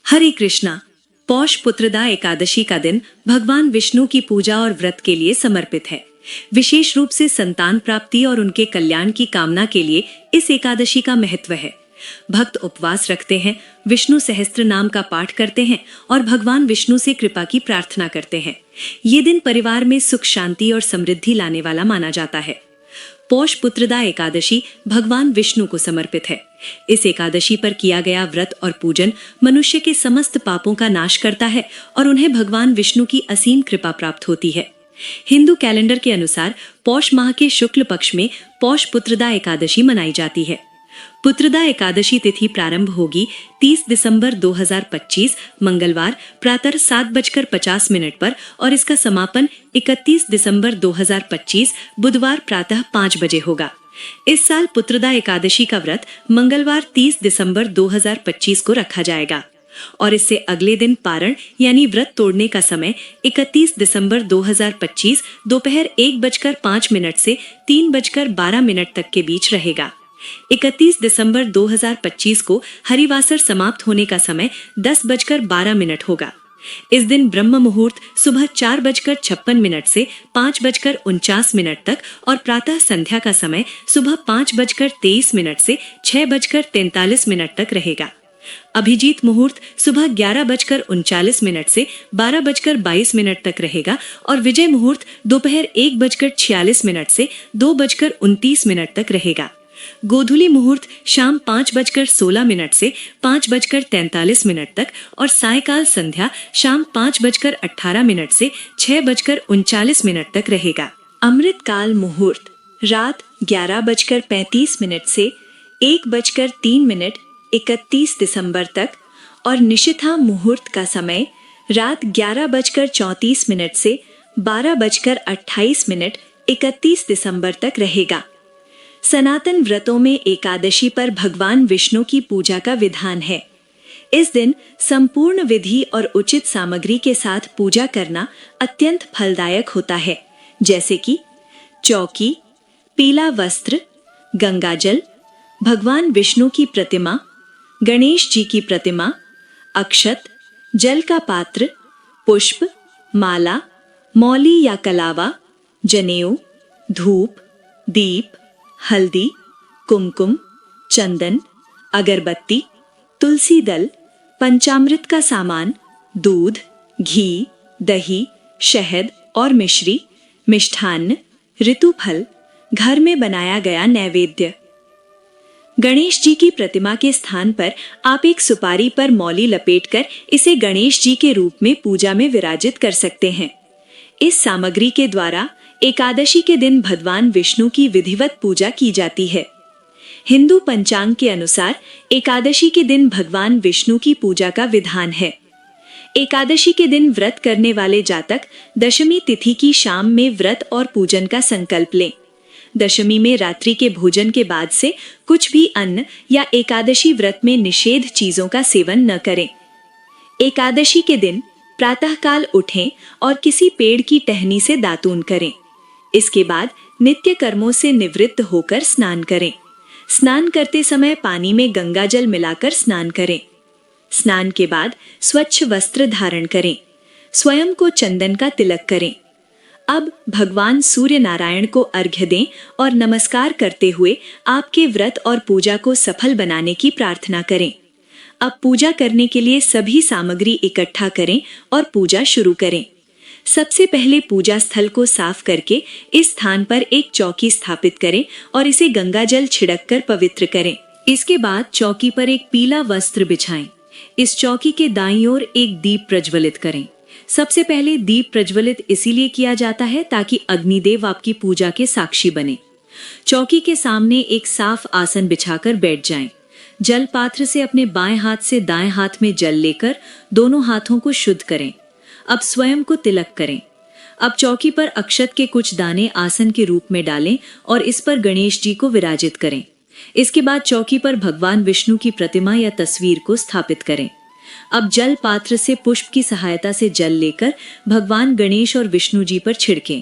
हरे कृष्णा। पौष पुत्रदा एकादशी का दिन भगवान विष्णु की पूजा और व्रत के लिए समर्पित है। विशेष रूप से संतान प्राप्ति और उनके कल्याण की कामना के लिए इस एकादशी का महत्व है। भक्त उपवास रखते हैं, विष्णु सहस्त्र नाम का पाठ करते हैं और भगवान विष्णु से कृपा की प्रार्थना करते हैं। ये दिन परिवार में सुख, शांति और समृद्धि लाने वाला माना जाता है। पौष पुत्रदा एकादशी भगवान विष्णु को समर्पित है। इस एकादशी पर किया गया व्रत और पूजन मनुष्य के समस्त पापों का नाश करता है और उन्हें भगवान विष्णु की असीम कृपा प्राप्त होती है। हिंदू कैलेंडर के अनुसार पौष माह के शुक्ल पक्ष में पौष पुत्रदा एकादशी मनाई जाती है। पुत्रदा एकादशी तिथि प्रारंभ होगी 30 दिसंबर 2025 मंगलवार प्रातः 7:50 पर और इसका समापन 31 दिसंबर 2025 बुधवार प्रातः 5 बजे होगा। इस साल पुत्रदा एकादशी का व्रत मंगलवार 30 दिसंबर 2025 को रखा जाएगा और इससे अगले दिन पारण यानी व्रत तोड़ने का समय 31 दिसंबर 2025 दोपहर 1:05 से 3:12 तक के बीच रहेगा। 31 दिसंबर 2025 को हरिवासर समाप्त होने का समय 10:12 होगा। इस दिन ब्रह्म मुहूर्त सुबह 4:56 से 5:49 तक और प्रातः संध्या का समय सुबह 5:23 से 6:43 तक रहेगा। अभिजीत मुहूर्त सुबह 11:39 से 12:22 तक रहेगा और विजय मुहूर्त दोपहर 1:46 से 2:29 तक रहेगा। गोधूली मुहूर्त शाम 5:16 से 5:43 तक और सायकाल संध्या शाम 5:18 से 6:39 तक रहेगा। अमृतकाल मुहूर्त रात 11:35 से 1:03 31 दिसंबर तक और निशिथा मुहूर्त का समय रात 11:34 से 12:28 31 दिसंबर तक रहेगा। सनातन व्रतों में एकादशी पर भगवान विष्णु की पूजा का विधान है। इस दिन संपूर्ण विधि और उचित सामग्री के साथ पूजा करना अत्यंत फलदायक होता है, जैसे कि चौकी, पीला वस्त्र, गंगाजल, भगवान विष्णु की प्रतिमा, गणेश जी की प्रतिमा, अक्षत, जल का पात्र, पुष्प, माला, मौली या कलावा, जनेऊ, धूप, दीप, हल्दी, कुमकुम, चंदन, अगरबत्ती, तुलसी दल, पंचामृत का सामान, दूध, घी, दही, शहद और मिश्री, मिष्ठान्न, ऋतुफल, घर में बनाया गया नैवेद्य। गणेश जी की प्रतिमा के स्थान पर आप एक सुपारी पर मौली लपेटकर इसे गणेश जी के रूप में पूजा में विराजित कर सकते हैं। इस सामग्री के द्वारा एकादशी के दिन भगवान विष्णु की विधिवत पूजा की जाती है। हिंदू पंचांग के अनुसार एकादशी के दिन भगवान विष्णु की पूजा का विधान है। एकादशी के दिन व्रत करने वाले जातक दशमी तिथि की शाम में व्रत और पूजन का संकल्प लें। दशमी में रात्रि के भोजन के बाद से कुछ भी अन्न या एकादशी व्रत में निषेध चीजों का सेवन न करें। एकादशी के दिन प्रातःकाल उठें और किसी पेड़ की टहनी से दातून करें। इसके बाद नित्य कर्मों से निवृत्त होकर स्नान करें। स्नान करते समय पानी में गंगाजल मिलाकर स्नान करें। स्नान के बाद स्वच्छ वस्त्र धारण करें। स्वयं को चंदन का तिलक करें। अब भगवान सूर्य नारायण को अर्घ्य दें और नमस्कार करते हुए आपके व्रत और पूजा को सफल बनाने की प्रार्थना करें। अब पूजा करने के लिए सभी सामग्री इकट्ठा करें और पूजा शुरू करें। सबसे पहले पूजा स्थल को साफ करके इस स्थान पर एक चौकी स्थापित करें और इसे गंगाजल छिड़ककर पवित्र करें। इसके बाद चौकी पर एक पीला वस्त्र बिछाएं। इस चौकी के दाईं ओर एक दीप प्रज्वलित करें। सबसे पहले दीप प्रज्वलित इसीलिए किया जाता है ताकि अग्निदेव आपकी पूजा के साक्षी बने। चौकी के सामने एक साफ आसन बिछाकर बैठ जाएं। जल पात्र से अपने बाएं हाथ से दाएं हाथ में जल लेकर दोनों हाथों को शुद्ध करें। अब स्वयं को तिलक करें। अब चौकी पर अक्षत के कुछ दाने आसन के रूप में डालें और इस पर गणेश जी को विराजित करें। इसके बाद चौकी पर भगवान विष्णु की प्रतिमा या तस्वीर को स्थापित करें। अब जल पात्र से पुष्प की सहायता से जल लेकर भगवान गणेश और विष्णु जी पर छिड़कें।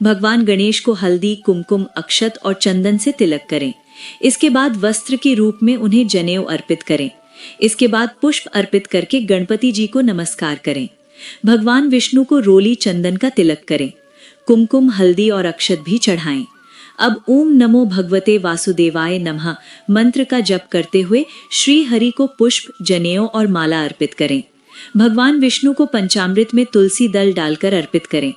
भगवान गणेश को हल्दी, कुमकुम, अक्षत और चंदन से तिलक करें। इसके बाद वस्त्र के रूप में उन्हें जनेऊ अर्पित करें। इसके बाद पुष्प अर्पित करके गणपति जी को नमस्कार करें। भगवान विष्णु को रोली चंदन का तिलक करें। कुमकुम, हल्दी और अक्षत भी चढ़ाएं। अब ओम नमो भगवते वासुदेवाय नमः मंत्र का जप करते हुए श्री हरि को पुष्प, जनेऊ और माला अर्पित करें। भगवान विष्णु को पंचामृत में तुलसी दल डालकर अर्पित करें।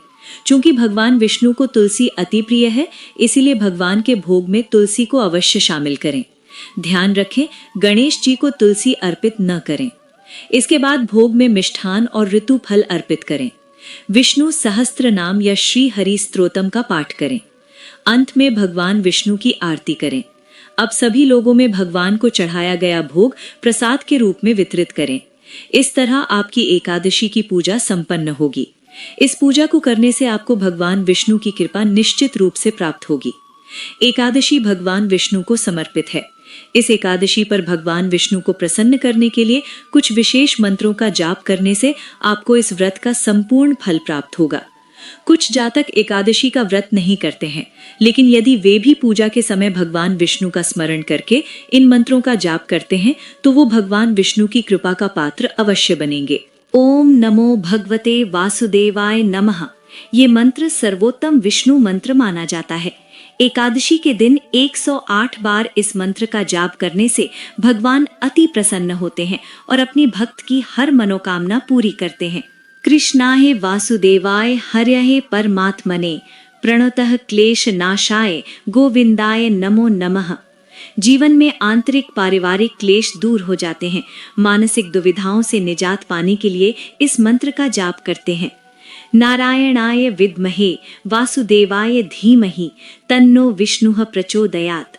चूंकि भगवान विष्णु को तुलसी अति प्रिय है, इसीलिए भगवान के भोग में तुलसी को अवश्य शामिल करें। ध्यान रखें, गणेश जी को तुलसी अर्पित न करें। इसके बाद भोग में मिष्ठान और ऋतु फल अर्पित करें। विष्णु सहस्त्र नाम या श्री हरि स्तोत्रम का पाठ करें। अंत में भगवान विष्णु की आरती करें। अब सभी लोगों में भगवान को चढ़ाया गया भोग प्रसाद के रूप में वितरित करें। इस तरह आपकी एकादशी की पूजा संपन्न होगी। इस पूजा को करने से आपको भगवान विष्णु की कृपा निश्चित रूप से प्राप्त होगी। एकादशी भगवान विष्णु को समर्पित है। इस एकादशी पर भगवान विष्णु को प्रसन्न करने के लिए कुछ विशेष मंत्रों का जाप करने से आपको इस व्रत का संपूर्ण फल प्राप्त होगा। कुछ जातक एकादशी का व्रत नहीं करते हैं, लेकिन यदि वे भी पूजा के समय भगवान विष्णु का स्मरण करके इन मंत्रों का जाप करते हैं तो वो भगवान विष्णु की कृपा का पात्र अवश्य बनेंगे। ओम नमो भगवते वासुदेवाय नमः ये मंत्र सर्वोत्तम विष्णु मंत्र माना जाता है। एकादशी के दिन 108 बार इस मंत्र का जाप करने से भगवान अति प्रसन्न होते हैं और अपनी भक्त की हर मनोकामना पूरी करते हैं। कृष्णाय वासुदेवाय हरये परमात्मने प्रणतः क्लेश नाशाय गोविंदाय नमो नमः। जीवन में आंतरिक पारिवारिक क्लेश दूर हो जाते हैं। मानसिक दुविधाओं से निजात पाने के लिए इस मंत्र का जाप करते हैं। नारायणाय विद्महे वासुदेवाय धीमहि तन्नो विष्णुः प्रचोदयात्।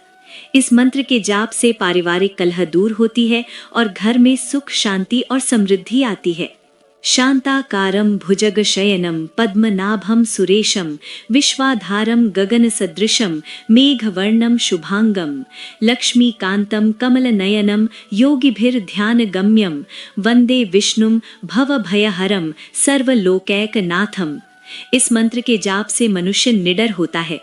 इस मंत्र के जाप से पारिवारिक कलह दूर होती है और घर में सुख, शांति और समृद्धि आती है। शांताकारं भुजगशयनं पद्मनाभं सुरेशं विश्वाधारं गगनसदृशं मेघवर्णं शुभांगं लक्ष्मीकान्तं कमलनयनं योगिभिर्ध्यानगम्यं वन्दे विष्णुं भवभयहरं सर्वलोकैकनाथम्। इस मंत्र के जाप से मनुष्य निडर होता है।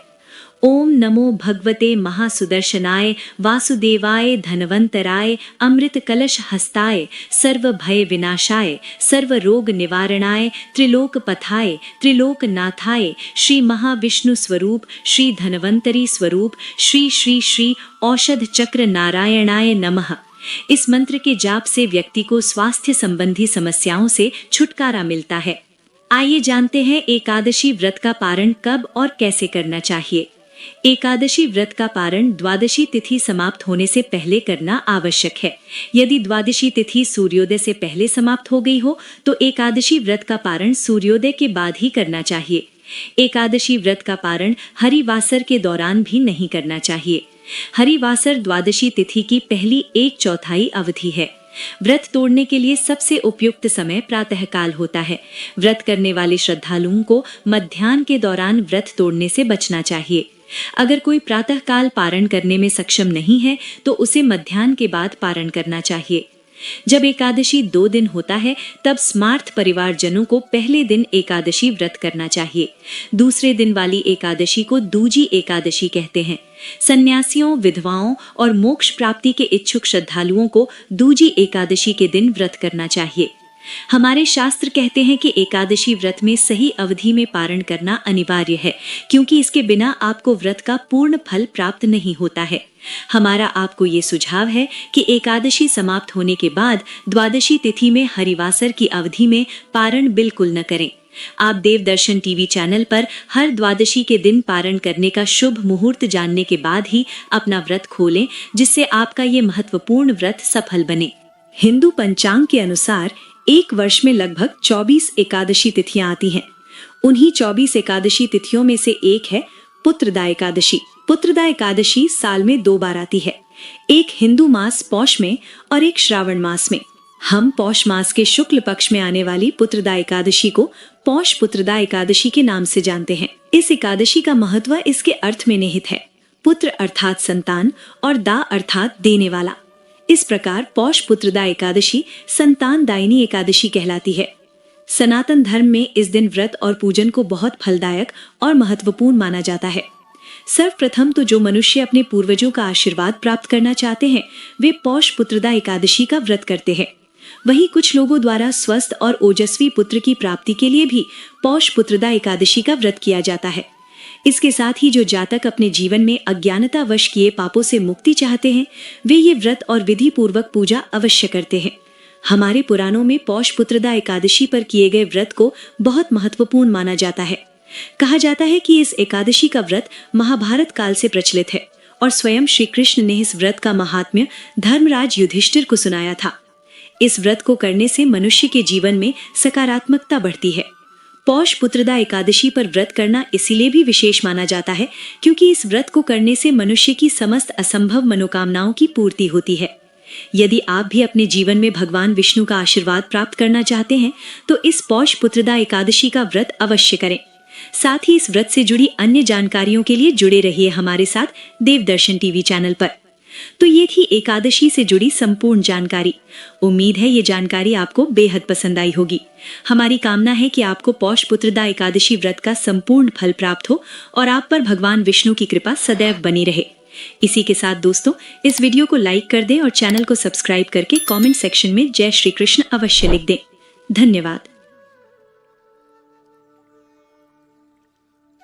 ओम नमो भगवते महासुदर्शनाय वासुदेवाय धनवंतराय अमृत कलश हस्ताय सर्व भय विनाशाय सर्व रोग निवारणाय त्रिलोक पथाय त्रिलोकनाथाय श्री महाविष्णु स्वरूप श्री धनवंतरी स्वरूप श्री श्री श्री औषध चक्र नारायणाय नमः। इस मंत्र के जाप से व्यक्ति को स्वास्थ्य संबंधी समस्याओं से छुटकारा मिलता है। आइए जानते हैं एकादशी व्रत का पारण कब और कैसे करना चाहिए। एकादशी व्रत का पारण द्वादशी तिथि समाप्त होने से पहले करना आवश्यक है। यदि द्वादशी तिथि सूर्योदय से पहले समाप्त हो गई हो तो एकादशी व्रत का पारण सूर्योदय के बाद ही करना चाहिए। एकादशी व्रत का पारण हरिवासर के दौरान भी नहीं करना चाहिए। हरिवासर द्वादशी तिथि की पहली 1/4 अवधि है। व्रत तोड़ने के लिए सबसे उपयुक्त समय प्रातःकाल होता है। व्रत करने वाले श्रद्धालुओं को मध्याह्न के दौरान व्रत तोड़ने से बचना चाहिए। अगर कोई प्रातःकाल पारण करने में सक्षम नहीं है तो उसे मध्याह्न के बाद पारण करना चाहिए। जब एकादशी 2 दिन होता है तब स्मार्थ परिवारजनों को पहले दिन एकादशी व्रत करना चाहिए। दूसरे दिन वाली एकादशी को दूजी एकादशी कहते हैं। सन्यासियों, विधवाओं और मोक्ष प्राप्ति के इच्छुक श्रद्धालुओं को दूजी एकादशी के दिन व्रत करना चाहिए। हमारे शास्त्र कहते हैं कि एकादशी व्रत में सही अवधि में पारण करना अनिवार्य है, क्योंकि इसके बिना आपको व्रत का पूर्ण फल प्राप्त नहीं होता है। हमारा आपको ये सुझाव है कि एकादशी समाप्त होने के बाद द्वादशी तिथि में हरिवासर की अवधि में पारण बिल्कुल न करें। आप देवदर्शन टीवी चैनल पर हर द्वादशी के दिन पारण करने का शुभ मुहूर्त जानने के बाद ही अपना व्रत खोलें, जिससे आपका ये महत्वपूर्ण व्रत सफल बने। हिंदू पंचांग के अनुसार एक वर्ष में लगभग 24 एकादशी तिथियां आती हैं। उन्हीं 24 एकादशी तिथियों में से एक है पुत्रदा एकादशी। पुत्रदा एकादशी साल में 2 बार आती है, एक हिंदू मास पौष में और एक श्रावण मास में। हम पौष मास के शुक्ल पक्ष में आने वाली पुत्रदा एकादशी को पौष पुत्रदा एकादशी के नाम से जानते हैं। इस एकादशी का महत्व इसके अर्थ में निहित है। पुत्र अर्थात संतान और दा अर्थात देने वाला। इस प्रकार पौष पुत्रदा एकादशी संतान दायिनी एकादशी कहलाती है। सनातन धर्म में इस दिन व्रत और पूजन को बहुत फलदायक और महत्वपूर्ण माना जाता है। सर्वप्रथम तो जो मनुष्य अपने पूर्वजों का आशीर्वाद प्राप्त करना चाहते हैं वे पौष पुत्रदा एकादशी का व्रत करते हैं। वहीं कुछ लोगों द्वारा स्वस्थ और ओजस्वी पुत्र की प्राप्ति के लिए भी पौष पुत्रदा एकादशी का व्रत किया जाता है। इसके साथ ही जो जातक अपने जीवन में अज्ञानतावश किए पापों से मुक्ति चाहते हैं वे ये व्रत और विधि पूर्वक पूजा अवश्य करते हैं। हमारे पुराणों में पौष पुत्रदा एकादशी पर किए गए व्रत को बहुत महत्वपूर्ण माना जाता है। कहा जाता है कि इस एकादशी का व्रत महाभारत काल से प्रचलित है और स्वयं श्री कृष्ण ने इस व्रत का महात्म्य धर्मराज युधिष्ठिर को सुनाया था। इस व्रत को करने से मनुष्य के जीवन में सकारात्मकता बढ़ती है। पौष पुत्रदा एकादशी पर व्रत करना इसीलिए भी विशेष माना जाता है क्योंकि इस व्रत को करने से मनुष्य की समस्त असंभव मनोकामनाओं की पूर्ति होती है। यदि आप भी अपने जीवन में भगवान विष्णु का आशीर्वाद प्राप्त करना चाहते हैं तो इस पौष पुत्रदा एकादशी का व्रत अवश्य करें। साथ ही इस व्रत से जुड़ी अन्य जानकारियों के लिए जुड़े रहिए हमारे साथ देवदर्शन टीवी चैनल पर। तो ये थी एकादशी से जुड़ी संपूर्ण जानकारी। उम्मीद है ये जानकारी आपको बेहद पसंद आई होगी। हमारी कामना है कि आपको पौष पुत्रदा एकादशी व्रत का संपूर्ण फल प्राप्त हो और आप पर भगवान विष्णु की कृपा सदैव बनी रहे। इसी के साथ दोस्तों इस वीडियो को लाइक कर दें और चैनल को सब्सक्राइब करके कमेंट सेक्शन में जय श्री कृष्ण अवश्य लिख दें। धन्यवाद।